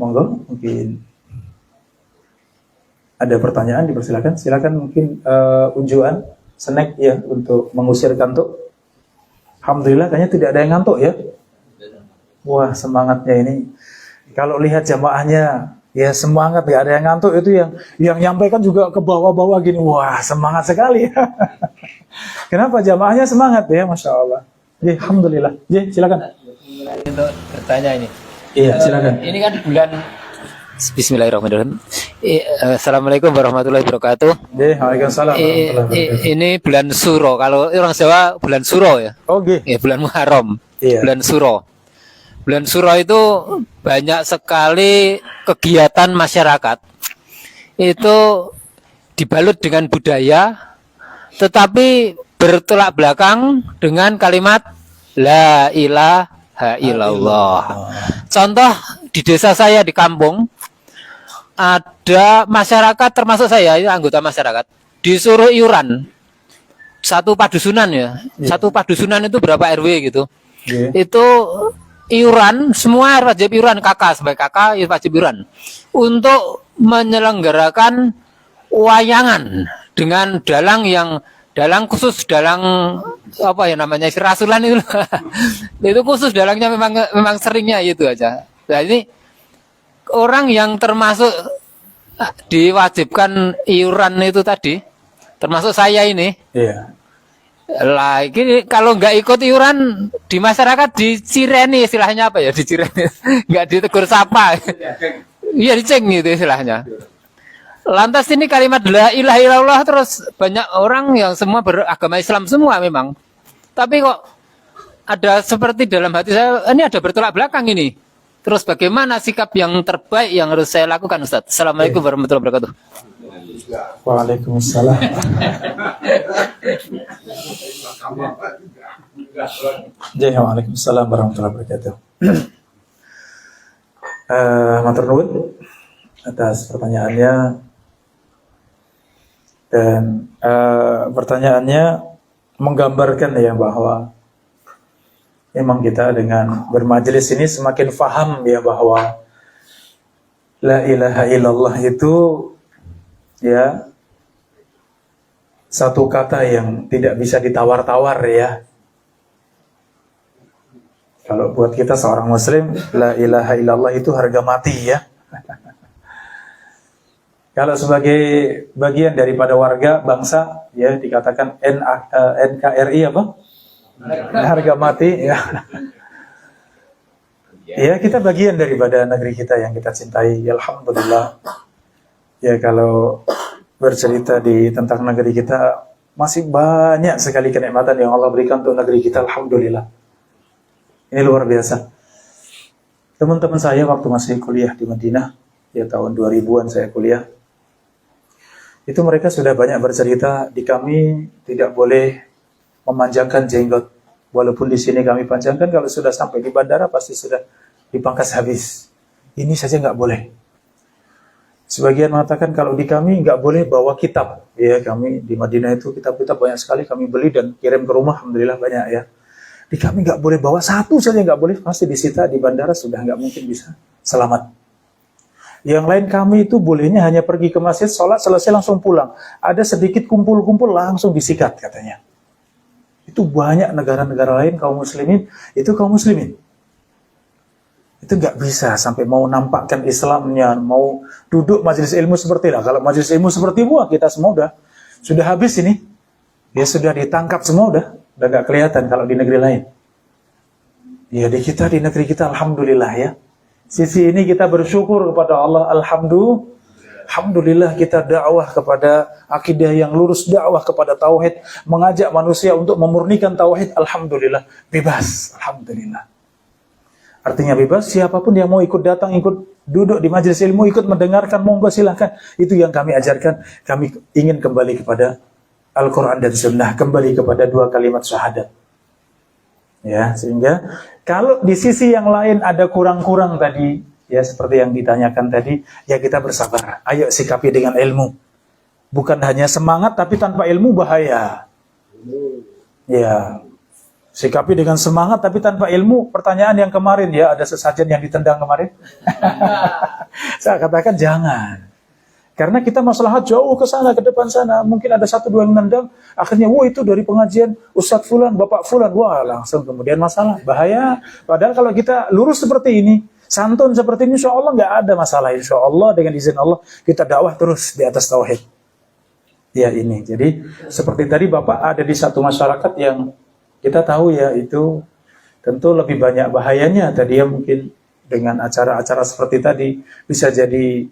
Monggo, mungkin ada pertanyaan, dipersilakan. Silakan, mungkin unjuan snack ya untuk mengusir kantuk. Alhamdulillah kayaknya tidak ada yang ngantuk ya. Wah, semangatnya ini. Kalau lihat jamaahnya ya semangat, nggak ada yang ngantuk. Itu yang nyampaikan juga ke bawah-bawah gini. Wah, semangat sekali. Kenapa jamaahnya semangat ya, masya Allah. Alhamdulillah. Silakan. Untuk bertanya ini. Iya, silakan. Ini kan bulan Bismillahirrahmanirrahim. Assalamualaikum warahmatullahi wabarakatuh. Waalaikumsalam. Ini bulan Suro. Kalau orang Jawa bulan Suro ya. Oke. Ya, bulan Muharram. Iya. Bulan Suro. Bulan Suro itu banyak sekali kegiatan masyarakat. Itu dibalut dengan budaya, tetapi bertolak belakang dengan kalimat la ilaha illallah. Contoh di desa saya di kampung, ada masyarakat termasuk saya, itu anggota masyarakat, disuruh iuran satu padusunan ya. Satu padusunan itu berapa RW gitu. Itu iuran, semua wajib iuran, kakak sebagai kakak wajib iuran untuk menyelenggarakan wayangan dengan dalang khusus, dalang apa ya namanya, rasulan itu. Itu khusus dalangnya, memang seringnya itu aja. Nah, ini orang yang termasuk diwajibkan iuran itu tadi, termasuk saya ini. Iya. Lah, ini kalau nggak ikut iuran di masyarakat dicireni, istilahnya apa ya, dicireni, nggak ditegur sapa. Iya, diceng gitu istilahnya. Lantas ini kalimat la ilaha illallah, terus banyak orang yang semua beragama Islam semua memang. Tapi kok ada seperti dalam hati saya, ini ada bertolak belakang ini. Terus bagaimana sikap yang terbaik yang harus saya lakukan, Ustaz? Assalamualaikum warahmatullahi wabarakatuh. Waalaikumsalam. Waalaikumsalam warahmatullahi wabarakatuh. Matur nuwun atas pertanyaannya. Dan pertanyaannya menggambarkan ya bahwa memang kita dengan bermajelis ini semakin faham ya bahwa la ilaha illallah itu ya satu kata yang tidak bisa ditawar-tawar ya. Kalau buat kita seorang muslim, la ilaha illallah itu harga mati ya. Kalau sebagai bagian daripada warga bangsa ya dikatakan NKRI apa? Harga mati ya. Ya kita bagian daripada negeri kita yang kita cintai. Alhamdulillah. Ya kalau bercerita tentang negeri kita masih banyak sekali kenikmatan yang Allah berikan untuk negeri kita. Alhamdulillah. Ini luar biasa. Teman-teman saya waktu masih kuliah di Madinah, ya tahun 2000-an saya kuliah, itu mereka sudah banyak bercerita, di kami tidak boleh memanjangkan jenggot. Walaupun di sini kami panjangkan, kalau sudah sampai di bandara pasti sudah dipangkas habis. Ini saja nggak boleh. Sebagian mengatakan kalau di kami nggak boleh bawa kitab. Ya kami di Madinah itu kitab-kitab banyak sekali kami beli dan kirim ke rumah, alhamdulillah banyak ya. Di kami nggak boleh bawa satu saja nggak boleh, pasti disita di bandara sudah nggak mungkin bisa selamat. Yang lain kami itu bolehnya hanya pergi ke masjid, sholat selesai langsung pulang. Ada sedikit kumpul-kumpul langsung disikat katanya. Itu banyak negara-negara lain kaum muslimin, itu kaum muslimin. Itu nggak bisa sampai mau nampakkan Islamnya, mau duduk majelis ilmu seperti lah. Kalau majelis ilmu seperti buah kita semua sudah habis ini. Ya sudah ditangkap semua udah nggak kelihatan kalau di negeri lain. Ya di negeri kita alhamdulillah ya. Sisi ini kita bersyukur kepada Allah, alhamdulillah kita dakwah kepada akidah yang lurus, dakwah kepada tauhid, mengajak manusia untuk memurnikan tauhid, alhamdulillah bebas, alhamdulillah. Artinya bebas, siapapun yang mau ikut datang, ikut duduk di majelis ilmu, ikut mendengarkan, monggo silahkan. Itu yang kami ajarkan. Kami ingin kembali kepada Al-Quran dan Sunnah, kembali kepada dua kalimat syahadat. Ya, sehingga kalau di sisi yang lain ada kurang-kurang tadi, ya seperti yang ditanyakan tadi, ya kita bersabar. Ayo sikapi dengan ilmu. Bukan hanya semangat, tapi tanpa ilmu bahaya. Ya, sikapi dengan semangat, tapi tanpa ilmu. Pertanyaan yang kemarin ya, ada sesajen yang ditendang kemarin. Saya katakan jangan. Karena kita maslahat jauh ke sana, ke depan sana. Mungkin ada satu dua yang nendang. Akhirnya, wah itu dari pengajian Ustadz Fulan, Bapak Fulan. Wah langsung kemudian masalah. Bahaya. Padahal kalau kita lurus seperti ini, santun seperti ini, insya Allah nggak ada masalah. Insya Allah dengan izin Allah, kita dakwah terus di atas tauhid. Ya ini. Jadi seperti tadi Bapak ada di satu masyarakat yang kita tahu ya itu tentu lebih banyak bahayanya. Tadi ya mungkin dengan acara-acara seperti tadi bisa jadi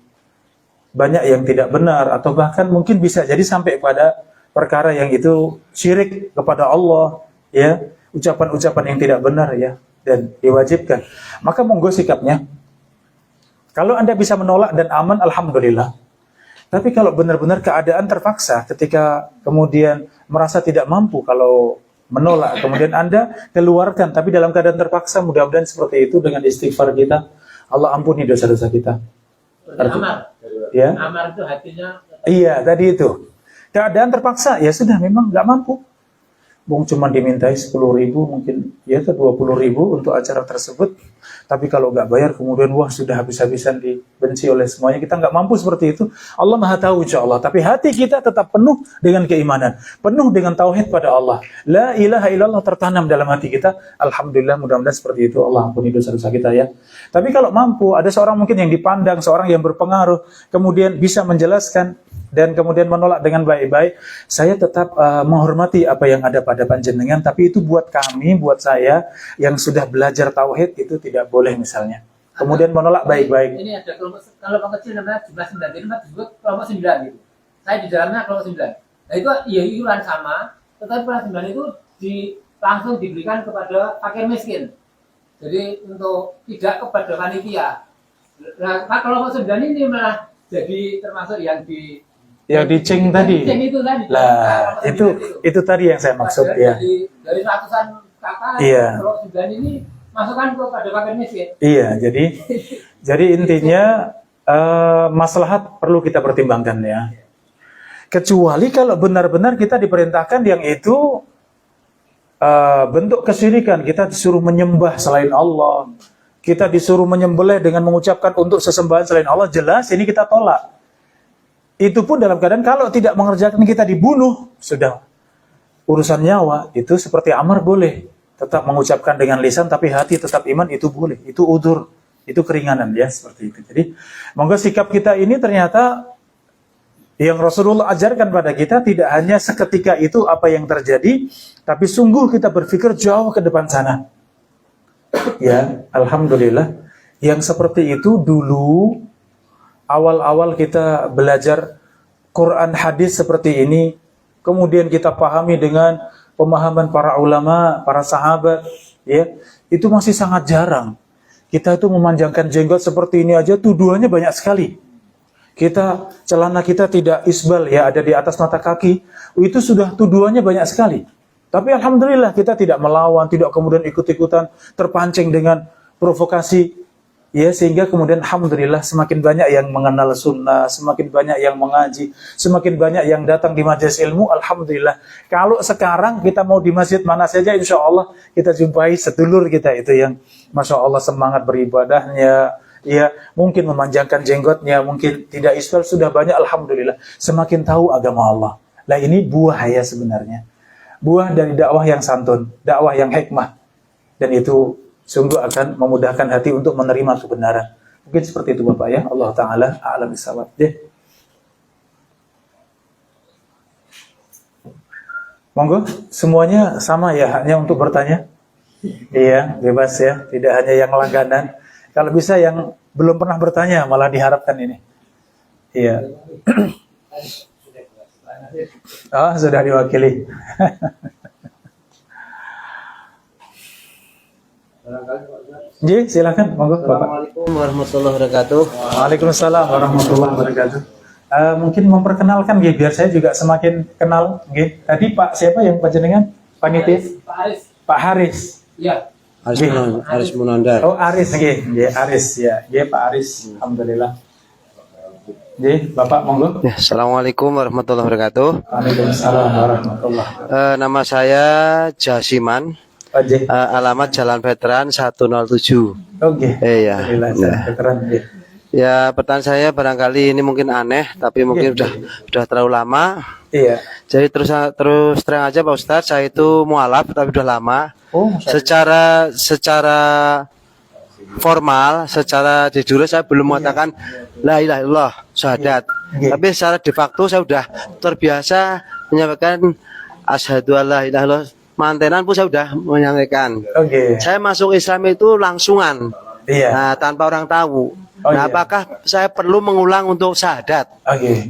banyak yang tidak benar, atau bahkan mungkin bisa jadi sampai pada perkara yang itu syirik kepada Allah, ya, ucapan-ucapan yang tidak benar ya, dan diwajibkan. Maka monggo sikapnya. Kalau Anda bisa menolak dan aman, alhamdulillah. Tapi kalau benar-benar keadaan terpaksa, ketika kemudian merasa tidak mampu kalau menolak, kemudian Anda keluarkan, tapi dalam keadaan terpaksa, mudah-mudahan seperti itu dengan istighfar kita, Allah ampuni dosa-dosa kita. Amar. Ya. Amar itu hatinya. Iya, tadi itu. Keadaan terpaksa, ya sudah memang nggak mampu. Bung cuma dimintai 10.000 mungkin ya ke 20.000 untuk acara tersebut. Tapi kalau nggak bayar kemudian wah sudah habis-habisan dibenci oleh semuanya. Kita nggak mampu seperti itu. Allah Maha tahu insya Allah. Tapi hati kita tetap penuh dengan keimanan, penuh dengan tauhid pada Allah. La ilaha illallah tertanam dalam hati kita. Alhamdulillah mudah-mudahan seperti itu. Allah ampuni dosa-dosa kita ya. Tapi kalau mampu, ada seorang mungkin yang dipandang, seorang yang berpengaruh, kemudian bisa menjelaskan dan kemudian menolak dengan baik-baik, saya tetap menghormati apa yang ada pada panjenengan, tapi itu buat kami, buat saya yang sudah belajar tauhid itu tidak boleh misalnya. Kemudian menolak baik-baik. Ini ada kelompok kecil namanya jumlah 9, jadi disebut kelompok 9 gitu. Saya di dalamnya kelompok 9. Nah itu ya iuran sama, tetapi kelompok 9 itu langsung diberikan kepada fakir miskin. Jadi untuk tidak kepada panitia. Nah kelompok 9 ini malah jadi termasuk yang diceng tadi. Itu tadi. Lah, itu tadi yang saya maksud ya. Dari ratusan kakak, iya. Kalau 9 ini masukkan kepada fakir miskin. Iya, jadi intinya maslahat perlu kita pertimbangkan ya. Kecuali kalau benar-benar kita diperintahkan yang itu bentuk kesyirikan, kita disuruh menyembah selain Allah, kita disuruh menyembelih dengan mengucapkan untuk sesembahan selain Allah, jelas ini kita tolak. Itu pun dalam keadaan kalau tidak mengerjakan kita dibunuh, sudah urusan nyawa, itu seperti Ammar boleh tetap mengucapkan dengan lisan tapi hati tetap iman, itu boleh, itu udzur, itu keringanan ya, seperti itu. Jadi monggo sikap kita ini ternyata yang Rasulullah ajarkan pada kita tidak hanya seketika itu apa yang terjadi, tapi sungguh kita berpikir jauh ke depan sana. Ya, alhamdulillah. Yang seperti itu dulu awal-awal kita belajar Quran hadis seperti ini, kemudian kita pahami dengan pemahaman para ulama, para sahabat, ya, itu masih sangat jarang. Kita itu memanjangkan jenggot seperti ini aja tuduhannya banyak sekali. Celana kita tidak isbal ya, ada di atas mata kaki, itu sudah tuduhannya banyak sekali. Tapi alhamdulillah kita tidak melawan, tidak kemudian ikut-ikutan terpancing dengan provokasi, ya, sehingga kemudian alhamdulillah semakin banyak yang mengenal sunnah, semakin banyak yang mengaji, semakin banyak yang datang di majelis ilmu, alhamdulillah. Kalau sekarang kita mau di masjid mana saja, insya Allah kita jumpai sedulur kita itu yang masya Allah semangat beribadahnya, ya, mungkin memanjangkan jenggotnya, mungkin tidak isbal, sudah banyak alhamdulillah, semakin tahu agama Allah. Nah ini buah ya sebenarnya, buah dari dakwah yang santun, dakwah yang hikmah, dan itu sungguh akan memudahkan hati untuk menerima kebenaran. Mungkin seperti itu Bapak ya. Allah Ta'ala a'lam bishawab. Monggo, semuanya sama ya, haknya untuk bertanya. Iya, bebas ya, tidak hanya yang langganan. Kalau bisa yang belum pernah bertanya malah diharapkan ini. Iya. Oh, sudah diwakili. Ji, silakan, monggo Bapak. Assalamualaikum warahmatullahi wabarakatuh. Waalaikumsalam warahmatullahi wabarakatuh. Mungkin memperkenalkan, G, biar saya juga semakin kenal. G. Tadi Pak siapa yang panjenengan? Panitia? Pak Haris. Pak Haris. Iya. Aris Munandar. Oh, Aris, G. Aris ya. G, Pak Aris. Alhamdulillah. G, Bapak monggo. Ya, Assalamualaikum warahmatullahi wabarakatuh. Waalaikumsalam warahmatullahi wabarakatuh. Nama saya Jasiman. G. Alamat Jalan Veteran 107. Oke. Iya. Alhamdulillah, keren, G. Ya, pertanyaan saya barangkali ini mungkin aneh, tapi mungkin sudah terlalu lama. Iya. Jadi terus terang aja Pak Ustadz, saya itu mualaf tapi sudah lama. Oh, secara formal, secara de jure saya belum mengatakan la ilaha illallah, syahadat. Tapi secara de facto saya sudah terbiasa menyampaikan asyhadu alla ilaha illallah. Mantenan pun saya sudah menyampaikan. Saya masuk Islam itu langsungan. Nah, tanpa orang tahu. Apakah saya perlu mengulang untuk syahadat?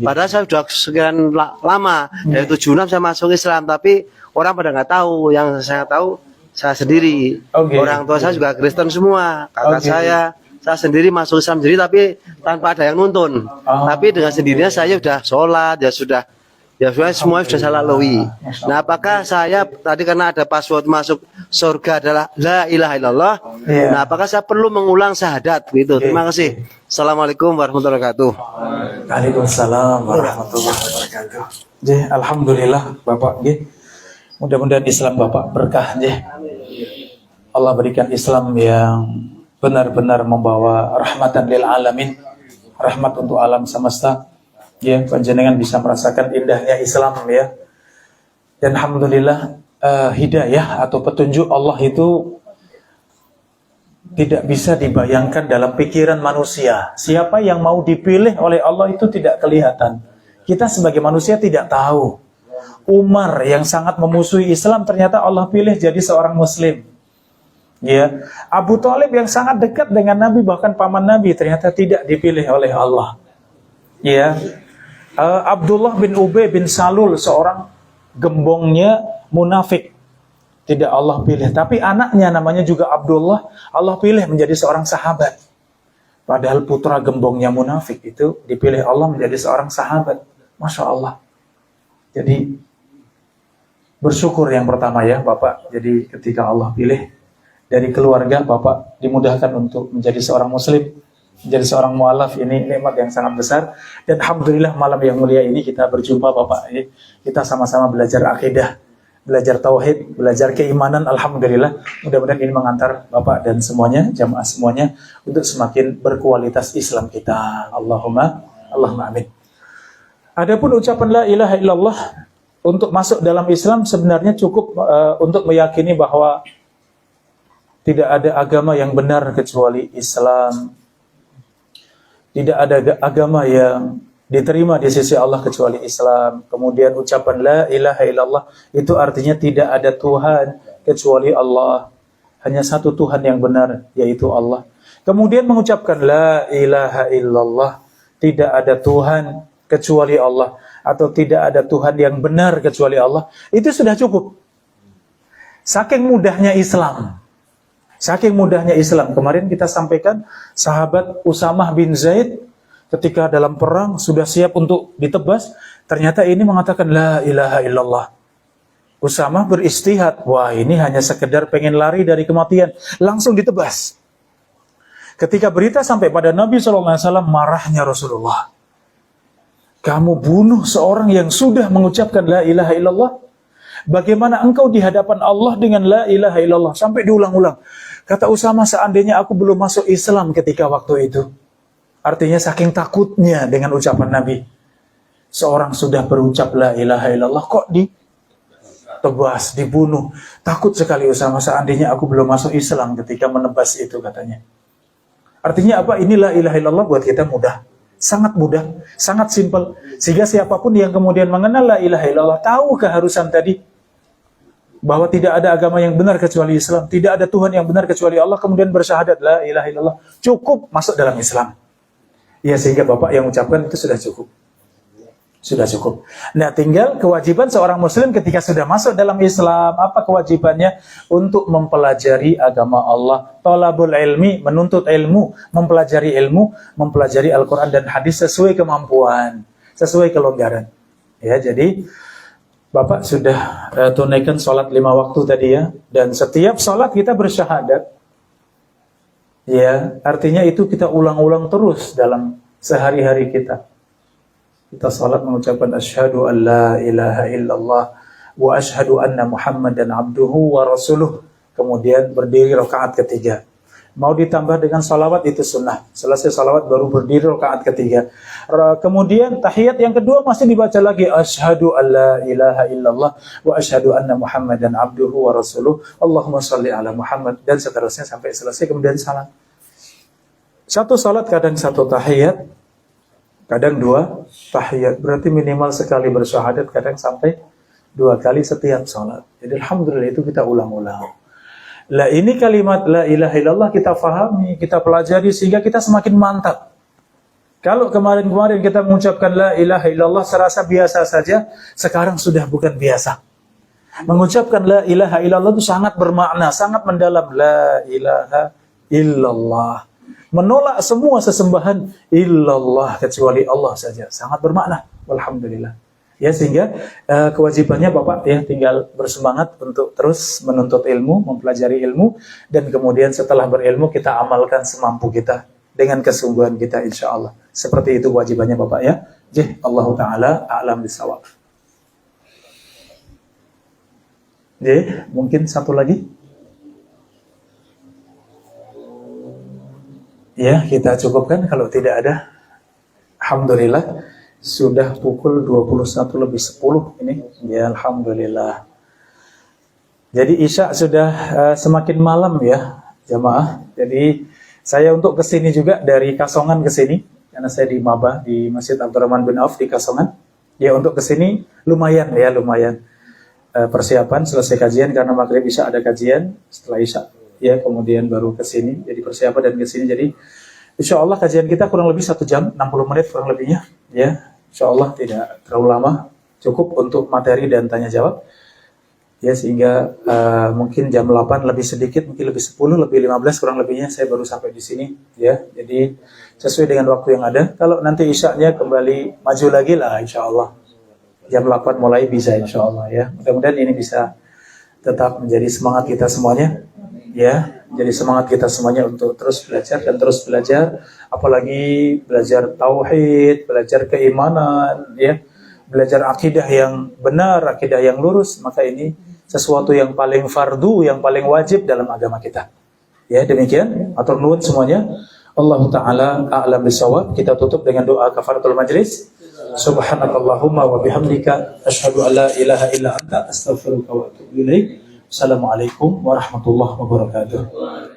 Padahal saya sudah sekian lama, dari 76 saya masuk Islam, tapi orang pada nggak tahu. Yang saya tahu saya sendiri. Orang tua saya juga Kristen semua. Kakak saya sendiri masuk Islam sendiri, tapi tanpa ada yang nuntun. Tapi dengan sendirinya saya sudah sholat, ya semua sudah saya lalui. Nah, apakah saya tadi karena ada password masuk surga adalah la ilaha illallah. Nah, apakah saya perlu mengulang syahadat gitu? Terima kasih. Assalamualaikum warahmatullahi wabarakatuh. Waalaikumsalam warahmatullahi wabarakatuh. Alhamdulillah Bapak, mudah-mudahan Islam Bapak berkah. Allah berikan Islam yang benar-benar membawa rahmatan lil alamin, rahmat untuk alam semesta. Ya, panjenengan bisa merasakan indahnya Islam ya. Dan alhamdulillah hidayah atau petunjuk Allah itu tidak bisa dibayangkan dalam pikiran manusia. Siapa yang mau dipilih oleh Allah itu tidak kelihatan. Kita sebagai manusia tidak tahu. Umar yang sangat memusuhi Islam ternyata Allah pilih jadi seorang muslim. Ya, Abu Thalib yang sangat dekat dengan Nabi, bahkan paman Nabi, ternyata tidak dipilih oleh Allah. Ya. Abdullah bin Ubay bin Salul, seorang gembongnya munafik, tidak Allah pilih. Tapi anaknya namanya juga Abdullah, Allah pilih menjadi seorang sahabat. Padahal putra gembongnya munafik itu dipilih Allah menjadi seorang sahabat. Masya Allah. Jadi bersyukur yang pertama ya Bapak. Jadi ketika Allah pilih dari keluarga Bapak dimudahkan untuk menjadi seorang muslim. Menjadi seorang mualaf ini nikmat yang sangat besar. Dan alhamdulillah malam yang mulia ini kita berjumpa Bapak. Kita sama-sama belajar akidah, belajar tauhid, belajar keimanan. Alhamdulillah. Mudah-mudahan ini mengantar Bapak dan semuanya, jamaah semuanya, untuk semakin berkualitas Islam kita. Allahumma amin. Adapun ucapan la ilaha illallah untuk masuk dalam Islam sebenarnya cukup untuk meyakini bahwa tidak ada agama yang benar kecuali Islam. Tidak ada agama yang diterima di sisi Allah kecuali Islam. Kemudian ucapan la ilaha illallah itu artinya tidak ada Tuhan kecuali Allah. Hanya satu Tuhan yang benar, yaitu Allah. Kemudian mengucapkan la ilaha illallah, tidak ada Tuhan kecuali Allah, atau tidak ada Tuhan yang benar kecuali Allah, itu sudah cukup. Saking mudahnya Islam. Saking mudahnya Islam. Kemarin kita sampaikan sahabat Usamah bin Zaid ketika dalam perang sudah siap untuk ditebas, ternyata ini mengatakan la ilaha illallah. Usamah beristihad, wah ini hanya sekedar pengen lari dari kematian, langsung ditebas. Ketika berita sampai pada Nabi SAW, marahnya Rasulullah. Kamu bunuh seorang yang sudah mengucapkan la ilaha illallah? Bagaimana engkau di hadapan Allah dengan la ilaha illallah? Sampai diulang-ulang. Kata Usamah, seandainya aku belum masuk Islam ketika waktu itu. Artinya saking takutnya dengan ucapan Nabi. Seorang sudah berucap la ilaha illallah, kok ditebas, dibunuh. Takut sekali Usamah, seandainya aku belum masuk Islam ketika menebas itu, katanya. Artinya apa? Ini la ilaha illallah buat kita mudah. Sangat mudah, sangat simpel. Sehingga siapapun yang kemudian mengenal la ilaha illallah, tahu keharusan tadi, bahwa tidak ada agama yang benar kecuali Islam, tidak ada Tuhan yang benar kecuali Allah, kemudian bersyahadat la ilaha illallah, cukup masuk dalam Islam. Ya, sehingga Bapak yang ucapkan itu sudah cukup. Sudah cukup. Nah, tinggal kewajiban seorang muslim ketika sudah masuk dalam Islam, apa kewajibannya? Untuk mempelajari agama Allah. Thalabul ilmi, menuntut ilmu, mempelajari ilmu, mempelajari Al-Quran dan hadis sesuai kemampuan, sesuai kelonggaran. Ya, jadi Bapak sudah tunaikan sholat 5 waktu tadi ya. Dan setiap sholat kita bersyahadat. Ya, artinya itu kita ulang-ulang terus dalam sehari-hari kita. Kita salat mengucapkan asyhadu an la ilaha illallah wa asyhadu anna Muhammadan abduhu wa rasuluh. Kemudian berdiri rakaat ketiga. Mau ditambah dengan salawat itu sunnah. Selesai salawat baru berdiri rakaat ketiga. Kemudian tahiyat yang kedua masih dibaca lagi asyhadu an la ilaha illallah wa asyhadu anna Muhammadan abduhu wa rasuluh. Allahumma shalli ala Muhammad, dan seterusnya sampai selesai, kemudian salam. Satu salat kadang satu tahiyat, kadang 2 tahiyat. Berarti minimal sekali bersyahadat, kadang sampai 2 kali setiap salat. Jadi alhamdulillah itu kita ulang-ulang. Lah ini kalimat la ilaha illallah kita fahami, kita pelajari sehingga kita semakin mantap. Kalau kemarin-kemarin kita mengucapkan la ilaha illallah serasa biasa saja, sekarang sudah bukan biasa. Mengucapkan la ilaha illallah itu sangat bermakna, sangat mendalam. La ilaha illallah. Menolak semua sesembahan illallah kecuali Allah saja. Sangat bermakna. Alhamdulillah. Ya, sehingga kewajibannya Bapak ya tinggal bersemangat untuk terus menuntut ilmu, mempelajari ilmu, dan kemudian setelah berilmu kita amalkan semampu kita dengan kesungguhan kita insyaallah. Seperti itu kewajibannya Bapak ya. Allah Ta'ala a'lam bishawab. Mungkin satu lagi. Ya, kita cukupkan kalau tidak ada. Alhamdulillah. Sudah pukul 21:10 ini. Ya, alhamdulillah. Jadi Isya sudah semakin malam ya, jamaah. Jadi saya untuk kesini juga dari Kasongan kesini, karena saya di Mabah di Masjid Abdurrahman bin Auf di Kasongan. Ya, untuk kesini lumayan ya, lumayan. Persiapan selesai kajian karena maghrib Isya ada kajian setelah Isya. Ya, kemudian baru kesini. Jadi persiapan dan kesini. Jadi insya Allah kajian kita kurang lebih 1 jam 60 menit kurang lebihnya. Ya. Insya Allah tidak terlalu lama, cukup untuk materi dan tanya jawab. Ya, sehingga mungkin jam 8 lebih sedikit, mungkin lebih 10, lebih 15 kurang lebihnya saya baru sampai di sini. Ya, jadi sesuai dengan waktu yang ada. Kalau nanti Isya'nya kembali maju lagi lah, insya Allah jam 8 mulai bisa insya Allah ya. Mudah-mudahan ini bisa tetap menjadi semangat kita semuanya. Ya. Jadi semangat kita semuanya untuk terus belajar dan terus belajar, apalagi belajar tauhid, belajar keimanan, ya, belajar akidah yang benar, akidah yang lurus. Maka ini sesuatu yang paling fardu, yang paling wajib dalam agama kita. Ya, demikian. Atur nuwun semuanya. Allah Ta'ala a'lam bisawab. Kita tutup dengan doa kafaratul majlis. Subhanakallahumma wa bihamdika asyhadu an la ilaha illa anta astaghfiruka wa atubu ilaik. Assalamualaikum warahmatullahi wabarakatuh.